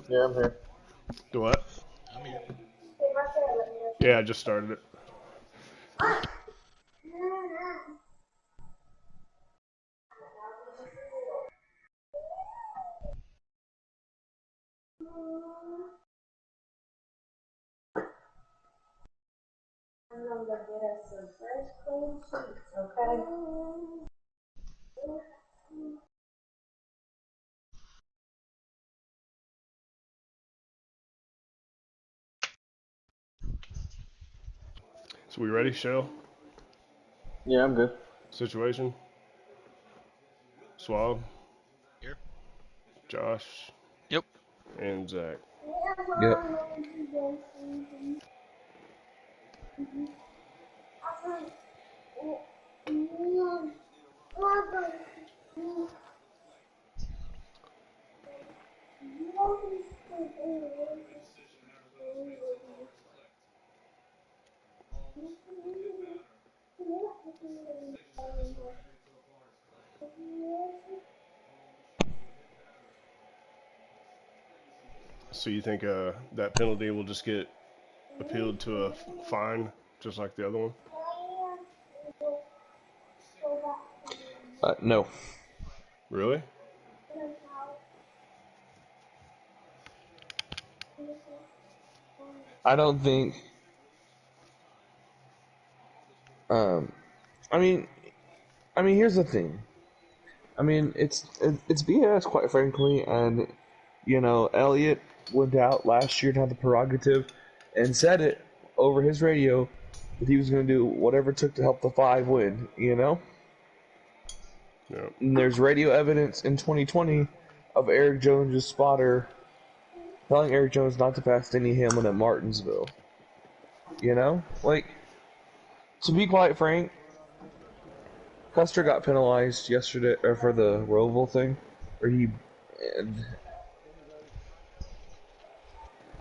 Yeah, I'm here. Do what? I'm here. Yeah, I just started it. I'm gonna go get us some fresh, clean sheets, okay? So we ready, Shell? Yeah, I'm good. Situation? Swab, Here. Josh, Yep. and Zach. Yep. So you think that penalty will just get appealed to a fine, just like the other one? No. Really? I don't think. Um, I mean, here's the thing. I mean, it's BS, quite frankly, and Elliott went out last year to have the prerogative and said it over his radio that he was going to do whatever it took to help the five win. Yeah. And there's radio evidence in 2020 of Eric Jones' spotter telling Eric Jones not to pass Denny Hamlin at Martinsville. Like, to be quite frank, Custer got penalized yesterday for the Roval thing, where he.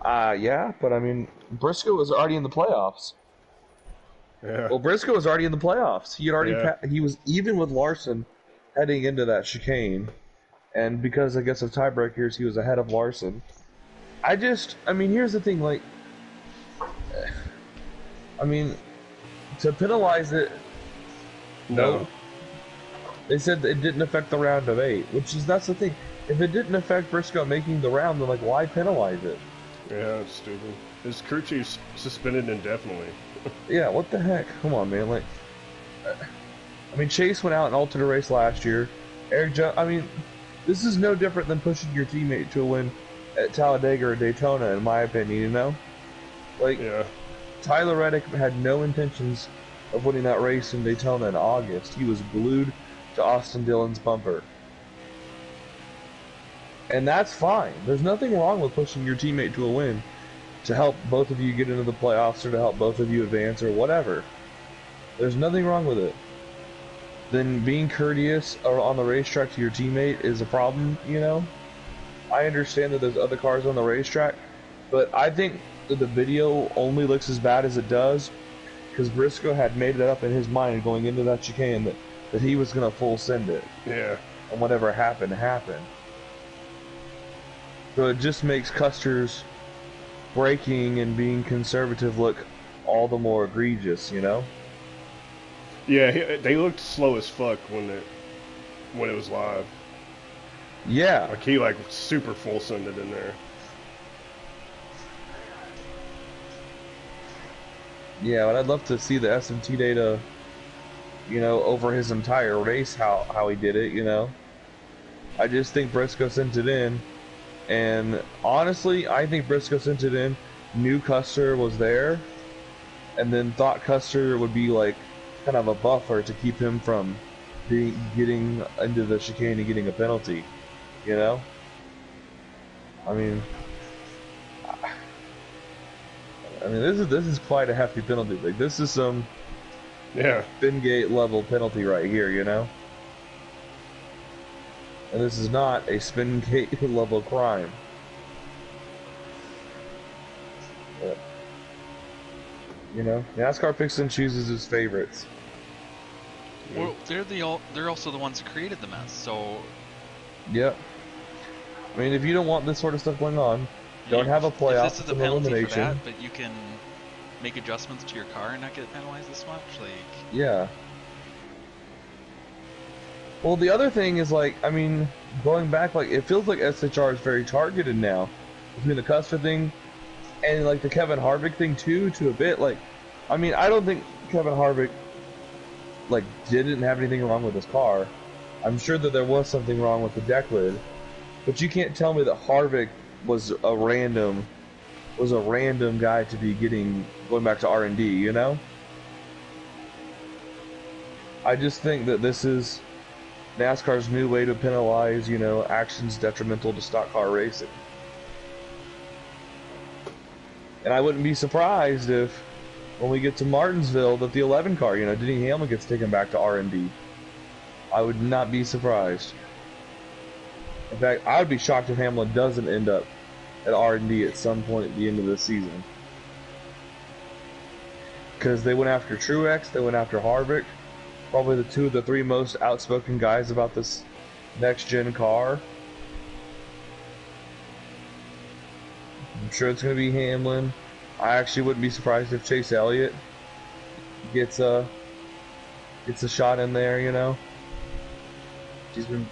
Yeah, but I mean, Briscoe was already in the playoffs. Yeah. Well, Briscoe was already in the playoffs. He had already Yeah. he was even with Larson heading into that chicane, and because I guess of tiebreakers, he was ahead of Larson. I mean, here's the thing, like, I mean, to penalize it, no. They said it didn't affect the round of 8, that's the thing. If it didn't affect Briscoe making the round, then like, why penalize it? Yeah, it's stupid. His crew chief's suspended indefinitely. Yeah, what the heck? Come on, man. Like, I mean, Chase went out and altered a race last year. Eric Jones, I mean, this is no different than pushing your teammate to a win at Talladega or Daytona, in my opinion, Like, Yeah. Tyler Reddick had no intentions of winning that race in Daytona in August. He was glued to Austin Dillon's bumper. And that's fine. There's nothing wrong with pushing your teammate to a win to help both of you get into the playoffs or to help both of you advance or whatever. There's nothing wrong with it. Then being courteous or on the racetrack to your teammate is a problem, I understand that there's other cars on the racetrack, but I think that the video only looks as bad as it does because Briscoe had made it up in his mind going into that chicane that he was going to full send it. Yeah. And whatever happened, happened. So it just makes Custer's braking and being conservative look all the more egregious, Yeah, they looked slow as fuck when it was live. Yeah. Like he super full sended in there. Yeah, but I'd love to see the SMT data, over his entire race, how he did it, I just think Briscoe sent it in, and honestly, I think Briscoe sent it in, knew Custer was there, and then thought Custer would be like kind of a buffer to keep him from getting into the chicane and getting a penalty, I mean, this is quite a hefty penalty. Like, this is some Spingate level penalty right here, And this is not a Spingate level crime. But, NASCAR picks and chooses his favorites. Well, they're also the ones who created the mess, so. Yep. I mean, if you don't want this sort of stuff going on, don't have a If playoff this is with a an penalty for elimination. that, but you can make adjustments to your car and not get penalized this much, like, Yeah. Well, the other thing is, like, I mean, going back, like, it feels like SHR is very targeted now. Between the Custer thing and, like, the Kevin Harvick thing, too, to a bit. Like, I mean, I don't think Kevin Harvick, like, didn't have anything wrong with his car. I'm sure that there was something wrong with the deck lid. But you can't tell me that Harvick was a random guy to be going back to R&D, you know? I just think that this is NASCAR's new way to penalize, you know, actions detrimental to stock car racing. And I wouldn't be surprised if, when we get to Martinsville, that the 11 car, you know, Denny Hamlin gets taken back to R&D. I would not be surprised. In fact, I would be shocked if Hamlin doesn't end up at R&D at some point at the end of the season. Because they went after Truex, they went after Harvick. Probably the two of the three most outspoken guys about this next-gen car. I'm sure it's going to be Hamlin. I actually wouldn't be surprised if Chase Elliott gets a shot in there, you know. He's been...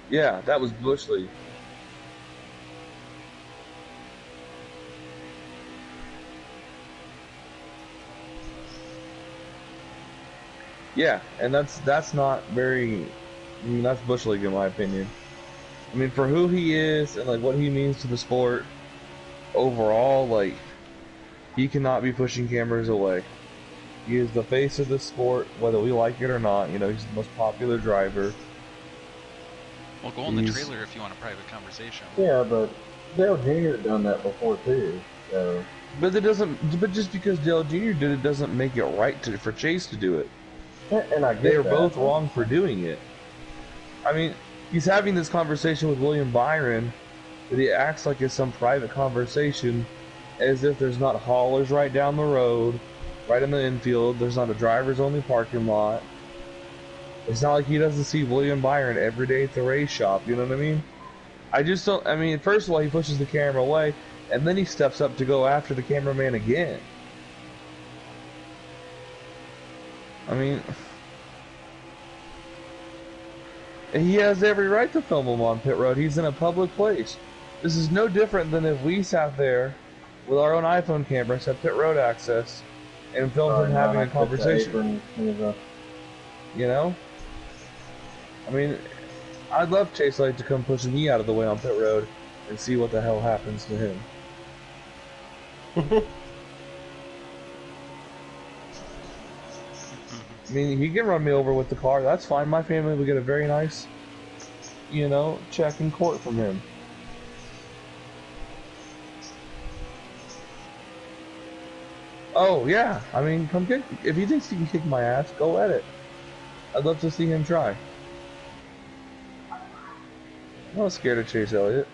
Yeah, that was Bushley. Yeah, and that's not very... I mean, that's Bush League in my opinion. I mean, for who he is and, like, what he means to the sport overall, like, he cannot be pushing cameras away. He is the face of the sport, whether we like it or not. You know, he's the most popular driver. well, go on the trailer if you want a private conversation. Yeah, but Dale Jr. done that before too. So. But it doesn't. But just because Dale Jr. did it doesn't make it right for Chase to do it. And I get They are that. both wrong for doing it. I mean, he's having this conversation with William Byron, but he acts like it's some private conversation, as if there's not haulers right down the road, right in the infield. There's not a driver's-only parking lot. It's not like he doesn't see William Byron every day at the race shop. You know what I mean? I just don't. I mean, first of all, he pushes the camera away, and then he steps up to go after the cameraman again. I mean, he has every right to film him on pit road. He's in a public place. This is no different than if we sat there with our own iPhone cameras, had pit road access, and filmed him having a conversation. You know? I mean, I'd love Chase Elliott to come pushing me out of the way on pit road and see what the hell happens to him. I mean, he can run me over with the car. That's fine. My family will get a very nice, you know, check in court from him. Oh, yeah. I mean, come kick. If he thinks he can kick my ass, go at it. I'd love to see him try. I'm not scared of Chase Elliott.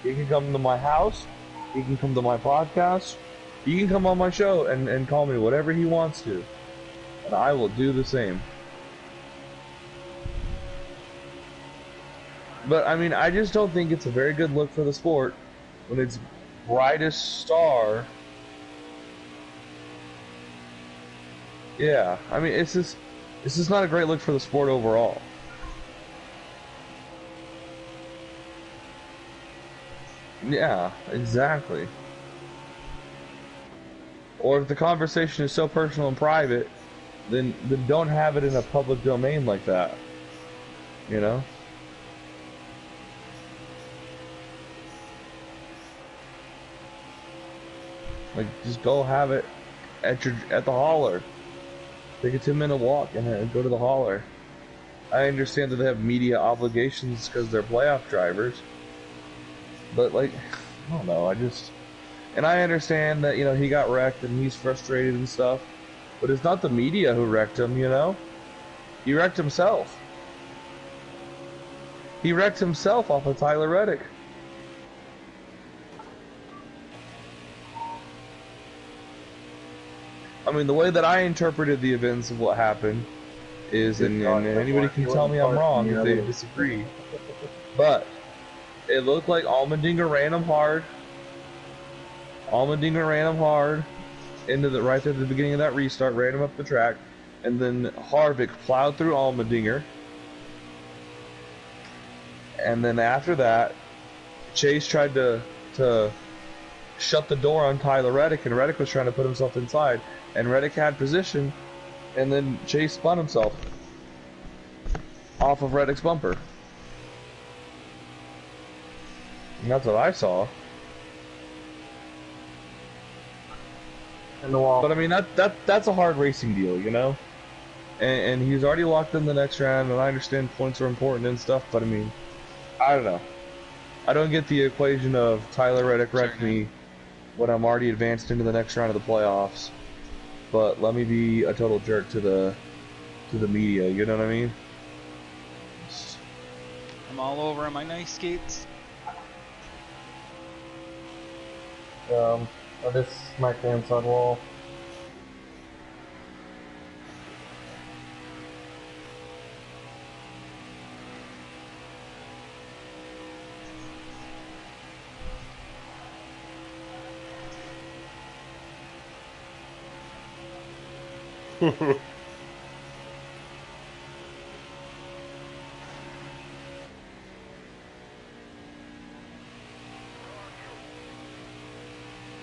He can come to my house. He can come to my podcast. He can come on my show and call me whatever he wants to. And I will do the same. But, I mean, I just don't think it's a very good look for the sport when its brightest star... Yeah, I mean, it's just not a great look for the sport overall. Yeah, exactly. Or if the conversation is so personal and private, then don't have it in a public domain like that. You know? Like, just go have it at the hauler. Take a 10-minute walk and go to the hauler. I understand that they have media obligations because they're playoff drivers. But, like, I don't know, and I understand that, you know, he got wrecked and he's frustrated and stuff. But it's not the media who wrecked him, you know? He wrecked himself. He wrecked himself off of Tyler Reddick. I mean, the way that I interpreted the events of what happened is, and anybody can tell me I'm wrong if they disagree, but it looked like Allmendinger ran him hard. Allmendinger ran him hard into the right there at the beginning of that restart, ran him up the track, and then Harvick plowed through Allmendinger. And then after that, Chase tried to shut the door on Tyler Reddick, and Reddick was trying to put himself inside, and Reddick had position, and then Chase spun himself off of Reddick's bumper. And that's what I saw. In the wall. But I mean, that's a hard racing deal, you know? And he's already locked in the next round, and I understand points are important and stuff, but I mean, I don't know. I don't get the equation of Tyler Reddick wrecked me when I'm already advanced into the next round of the playoffs. But let me be a total jerk to the media, you know what I mean? I'm all over on my nice skates. I just smacked the inside wall.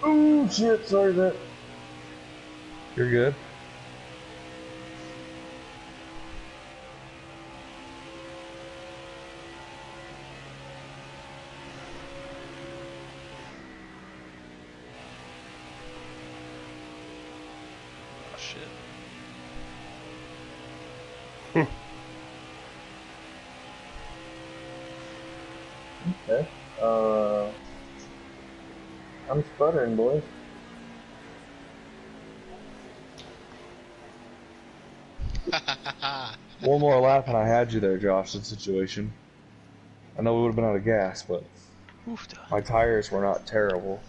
Oh shit, sorry that. You're good. Oh shit. Okay. I'm sputtering, boys. One more lap and I had you there, Josh, in situation. I know we would have been out of gas, but Oofta. my tires were not terrible.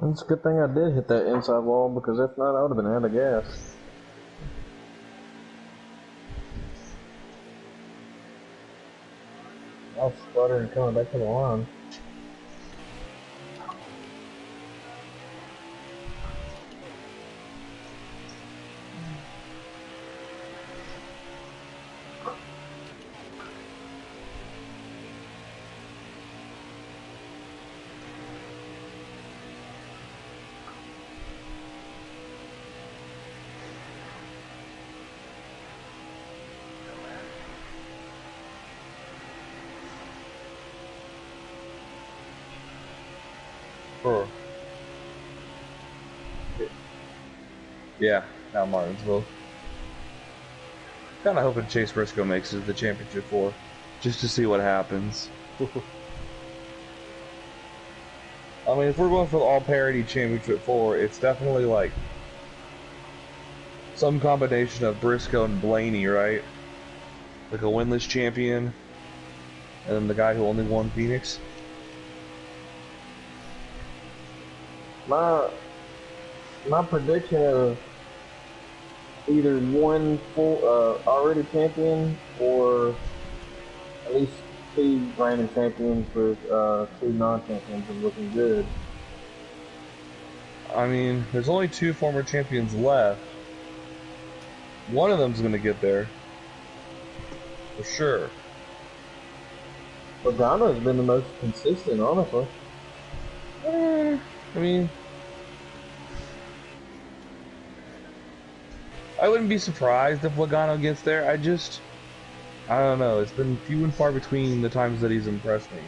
It's a good thing I did hit that inside wall, because if not, I would have been out of gas. I was sputtering coming back to the line. Sure. Yeah, now Martinsville. Kinda hoping Chase Briscoe makes it to the championship 4, just to see what happens. I mean, if we're going for the all-parity championship 4, it's definitely like some combination of Briscoe and Blaney, right? Like a winless champion, and then the guy who only won Phoenix. My prediction of either one full already champion or at least 2 reigning champions with 2 non-champions is looking good. I mean, there's only 2 former champions left. One of them's gonna get there. For sure. Logano's been the most consistent, honestly. I mean, I wouldn't be surprised if Logano gets there. I don't know. It's been few and far between the times that he's impressed me.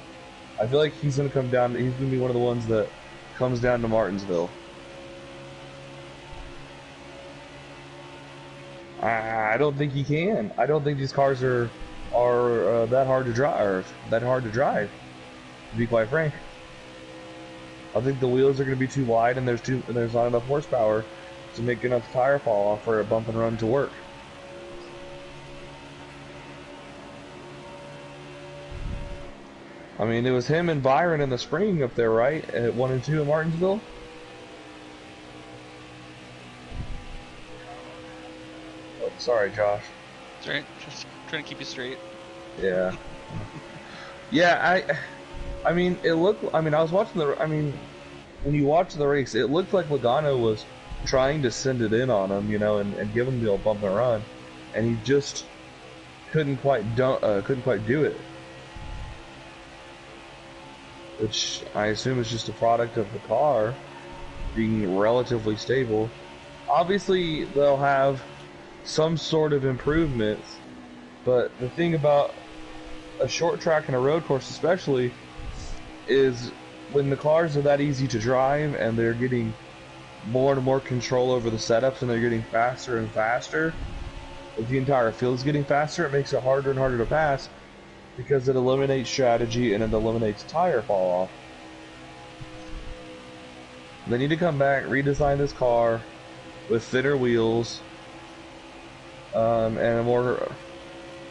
I feel like he's gonna come down. He's gonna be one of the ones that comes down to Martinsville. I I don't think he can. I don't think these cars are that hard to drive. To be quite frank, I think the wheels are going to be too wide, and there's not enough horsepower to make enough tire fall off for a bump and run to work. I mean, it was him and Byron in the spring up there, right? At 1 and 2 in Martinsville. Oh, sorry, Josh. That's right. Just trying to keep you straight. Yeah. Yeah, I mean, it looked. I mean, I was watching the. I mean, when you watch the race, it looked like Logano was trying to send it in on him, you know, and give him the old bump and run, and he just couldn't quite do it. Which I assume is just a product of the car being relatively stable. Obviously, they'll have some sort of improvements, but the thing about a short track and a road course especially is when the cars are that easy to drive and they're getting more and more control over the setups and they're getting faster and faster, if the entire field's getting faster, it makes it harder and harder to pass because it eliminates strategy and it eliminates tire fall off. They need to come back, redesign this car with thinner wheels, and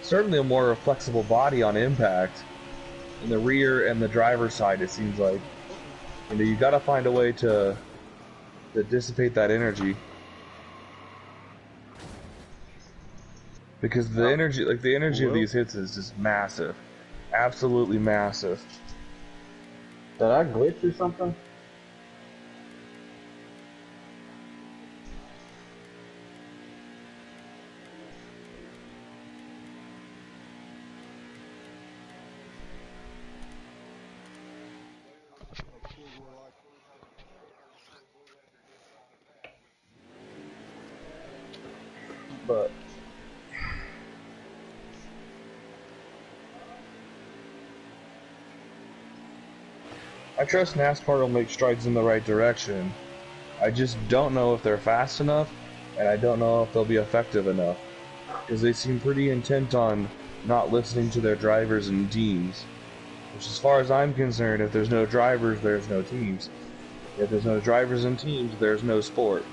certainly a more flexible body on impact in the rear and the driver's side. It seems like, you know, you got to find a way to dissipate that energy, because the energy of these hits is just massive, absolutely massive. Did I glitch or something? But I trust NASCAR will make strides in the right direction. I just don't know if they're fast enough, and I don't know if they'll be effective enough, because they seem pretty intent on not listening to their drivers and teams. Which, as far as I'm concerned, if there's no drivers, there's no teams. If there's no drivers and teams, there's no sport.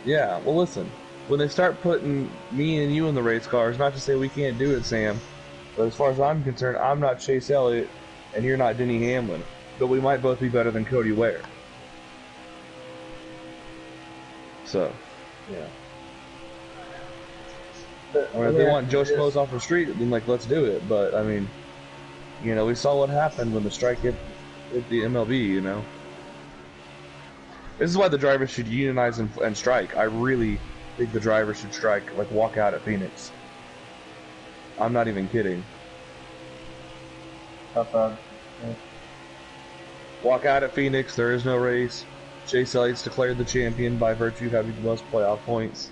Yeah, well listen, when they start putting me and you in the race cars, not to say we can't do it, Sam, but as far as I'm concerned, I'm not Chase Elliott, and you're not Denny Hamlin, but we might both be better than Cody Ware. So, yeah. I mean, if they want Joe Schmoes off the street, then, like, let's do it, but, I mean, you know, we saw what happened when the strike hit the MLB, you know. This is why the drivers should unionize and strike. I really think the drivers should strike, like walk out at Phoenix. I'm not even kidding. yeah. Walk out at Phoenix, there is no race. Chase Elliott's declared the champion by virtue of having the most playoff points.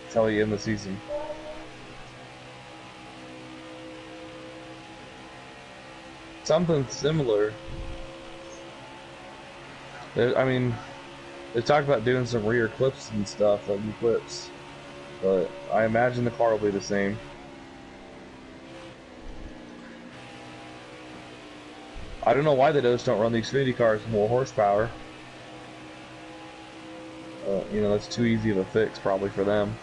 That's how he ends the season. Something similar. I mean, they talked about doing some rear clips and stuff, like new clips, but I imagine the car will be the same. I don't know why they just don't run the Xfinity cars with more horsepower. You know, that's too easy of a fix probably for them.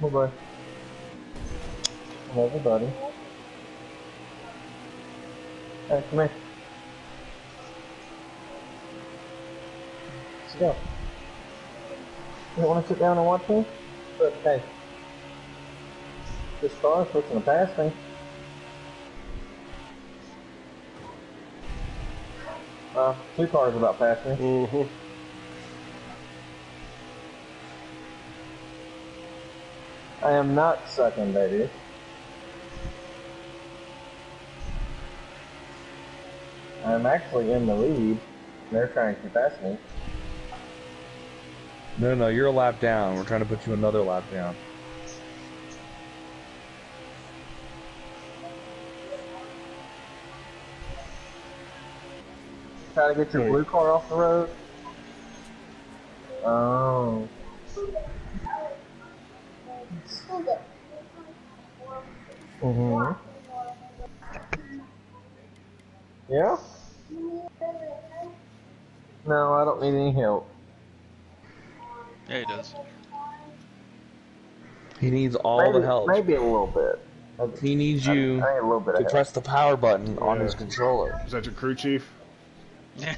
Bye-bye. Hello, everybody. Hey, come here. Let's go. You don't want to sit down and watch me? But, hey. This car's fixing to pass me. Two cars about passed me. Mm-hmm. I am not sucking, baby. I'm actually in the lead. They're trying to pass me. No, you're a lap down. We're trying to put you another lap down. try to get your blue car off the road? Oh. Mhm. Yeah? No, I don't need any help. Yeah, he does. He needs all the help. Maybe a little bit. He needs I you need a little bit of to help. press the power button on Yeah. his controller. Is that your crew chief? Yeah.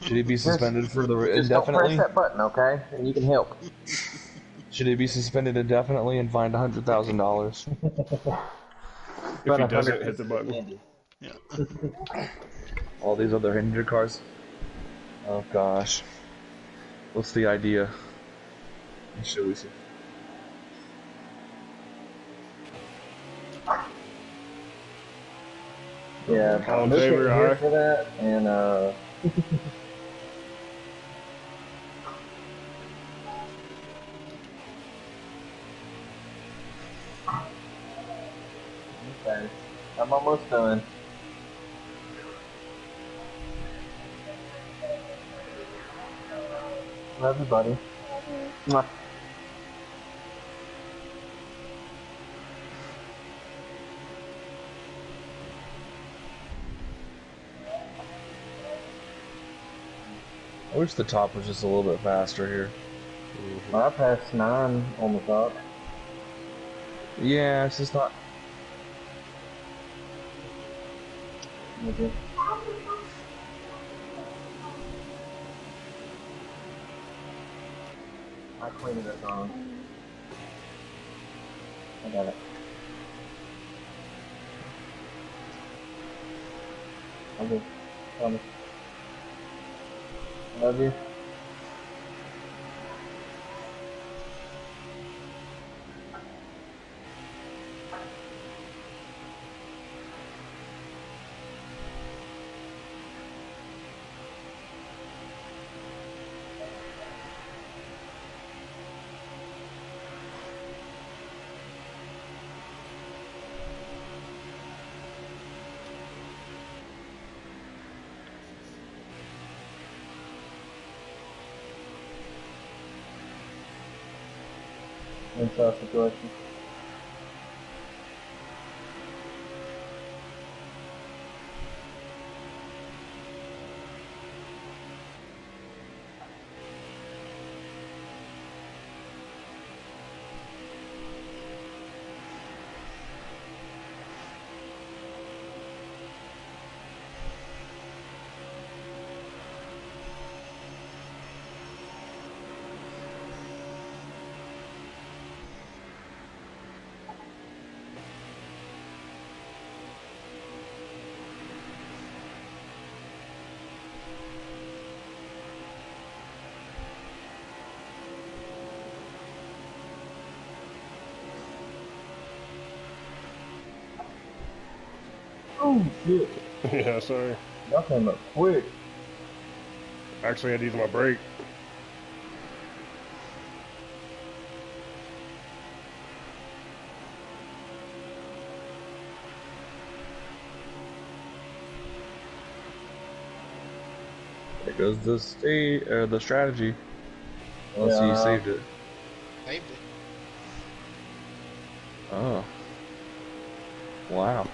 Should he be suspended for the Just don't press indefinitely? that button, okay? And you can help. Should he be suspended indefinitely and fined $100,000? If he doesn't hit the button. Yeah. All these other Hindered cars. Oh gosh. What's the idea? Should we see? Yeah, All in Luke favor, isn't here aye. for that, and okay, I'm almost done. Love you, buddy. Mwah. I wish the top was just a little bit faster here. I passed 9 on the top. Yeah, it's just not. Okay. I cleaned it wrong. I got it. Okay. Promise. Love you. Inside situation. Oh shit. Yeah, sorry. Y'all came up quick. Actually, I had to use my brake. There goes the state or the strategy. Unless Yeah. you saved it. Saved it. Oh. Wow.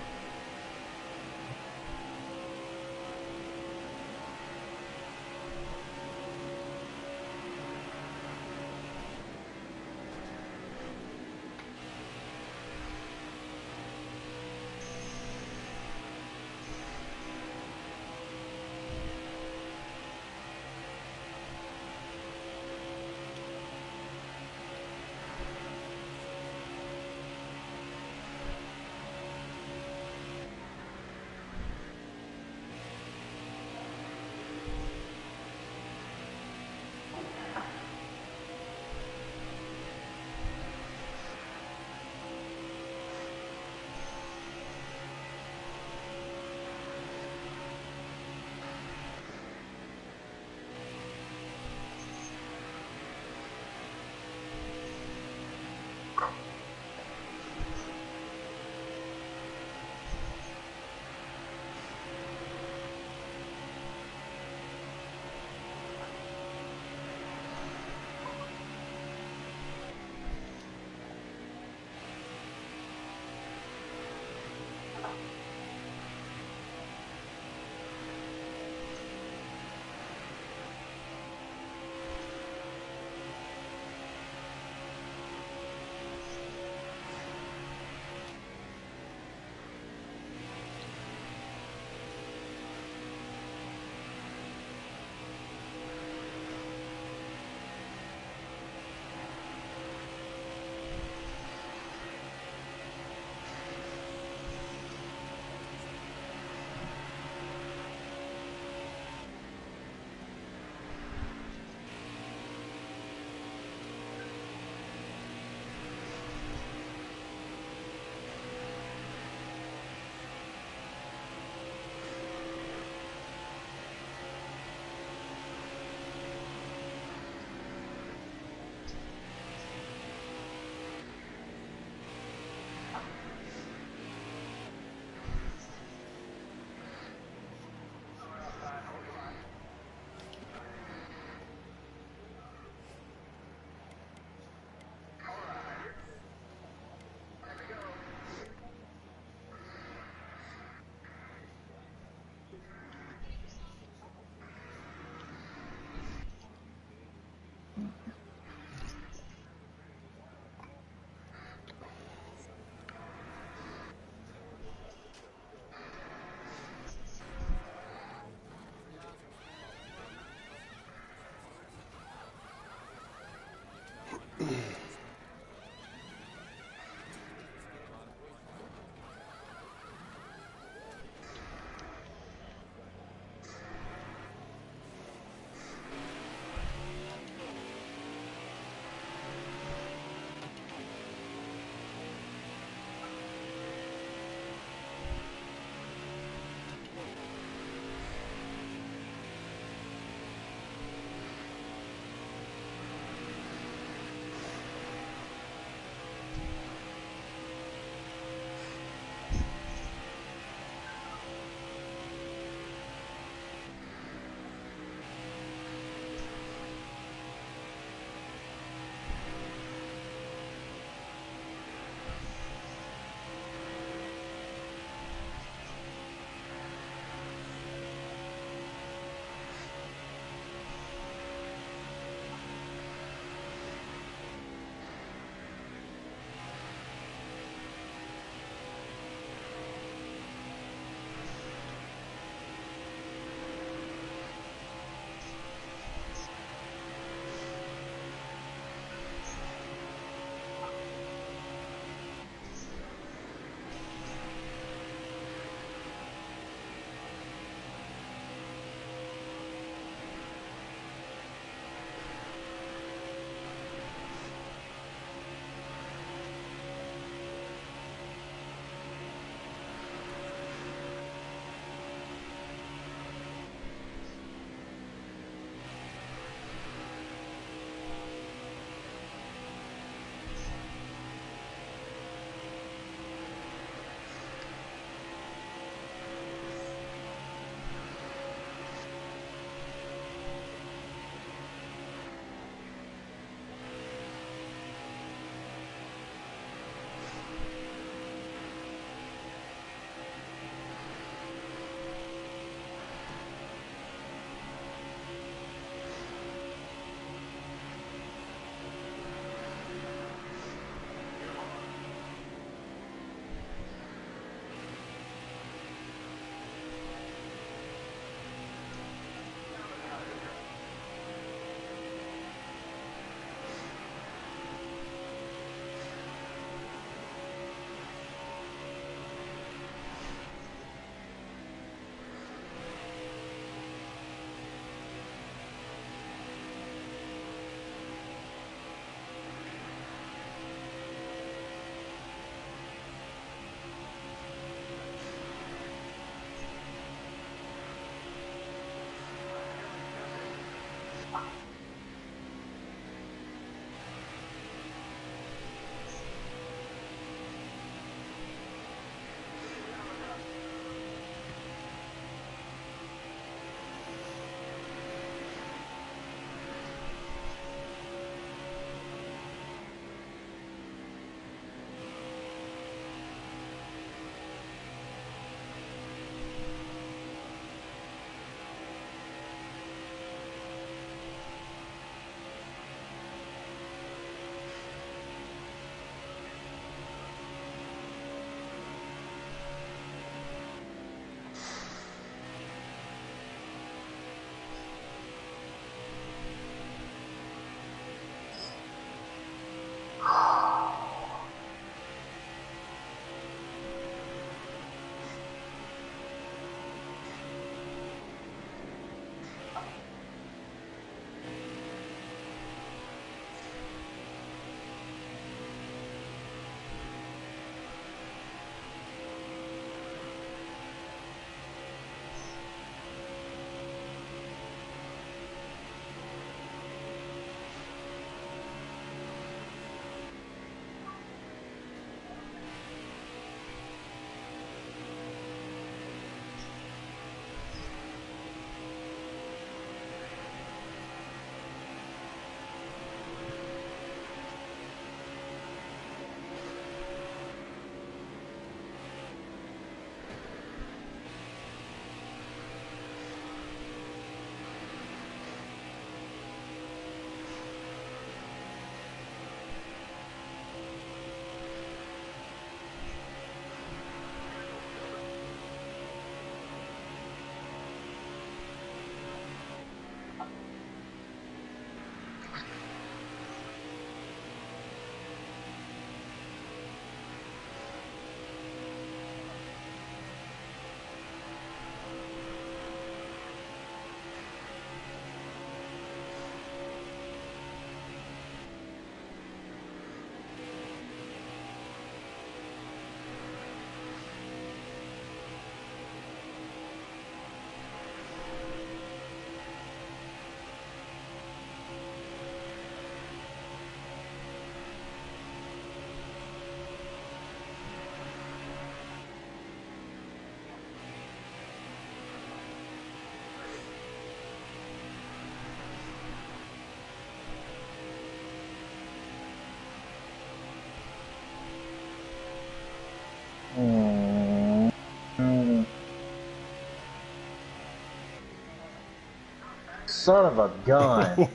Son of a gun.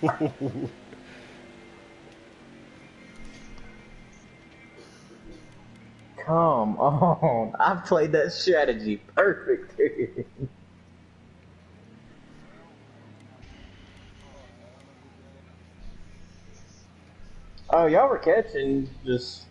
Come on. I played that strategy perfect. Oh, y'all were catching just.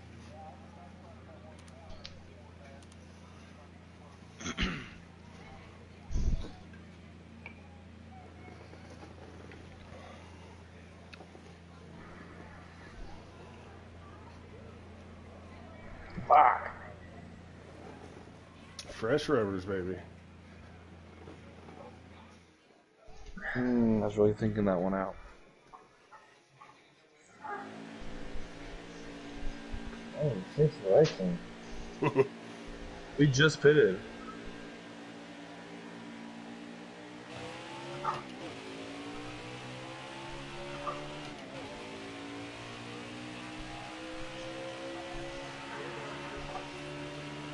Fuck. Fresh rubbers, baby. I was really thinking that one out. Oh, situation. We just pitted.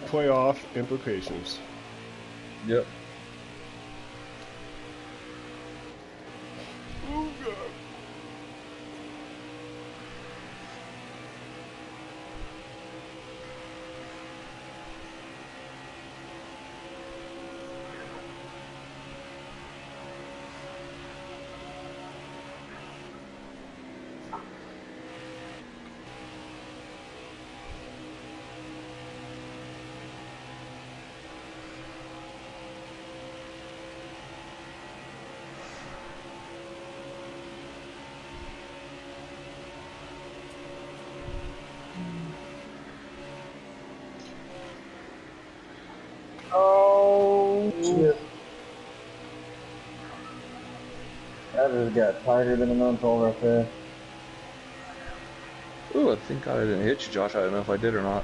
Playoff implications. Yep. Oh, God. That just got tighter than a nunchuck right there. Ooh, I think I didn't hit you, Josh. I don't know if I did or not.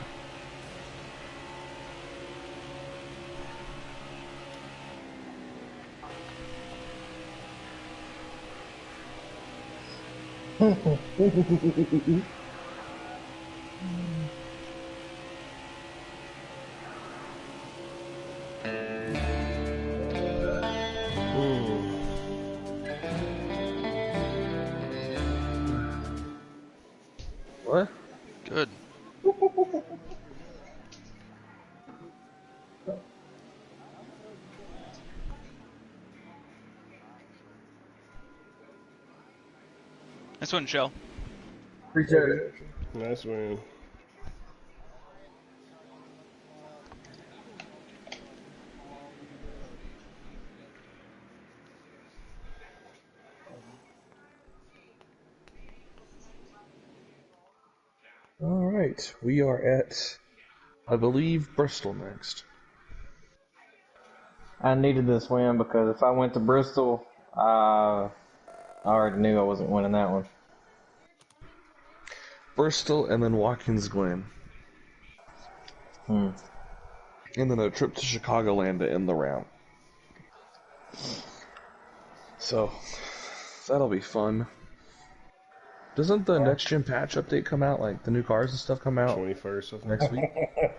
What? Good. Nice one, Shell. Appreciate it. Nice win. Alright, we are at, I believe, Bristol next. I needed this win because if I went to Bristol, I already knew I wasn't winning that one. Bristol and then Watkins Glen. And then a trip to Chicagoland to end the round. So, that'll be fun. Doesn't the next gen patch update come out, like the new cars and stuff come out 21st, I think. next week?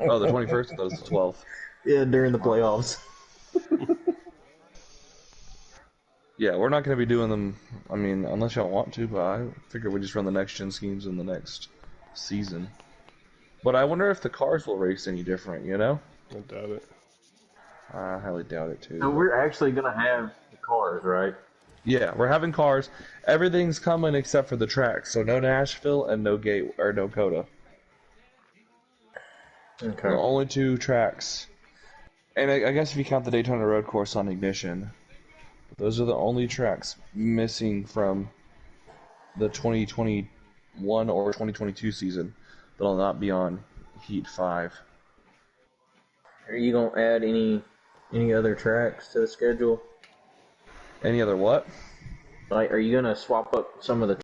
Oh, the 21st? I thought it was the 12th. Yeah, during the playoffs. Yeah, we're not going to be doing them, I mean, unless y'all want to, but I figure we just run the next gen schemes in the next season. But I wonder if the cars will race any different, you know? I doubt it. I highly doubt it too. So we're actually gonna have the cars, right? Yeah, we're having cars. Everything's coming except for the tracks. So no Nashville and no no Coda. Okay. The only two tracks. And I guess if you count the Daytona Road Course on Ignition, those are the only tracks missing from the 2021 or 2022 season that'll not be on Heat 5. Are you gonna add any other tracks to the schedule? Any other what? Like, are you gonna swap up some of the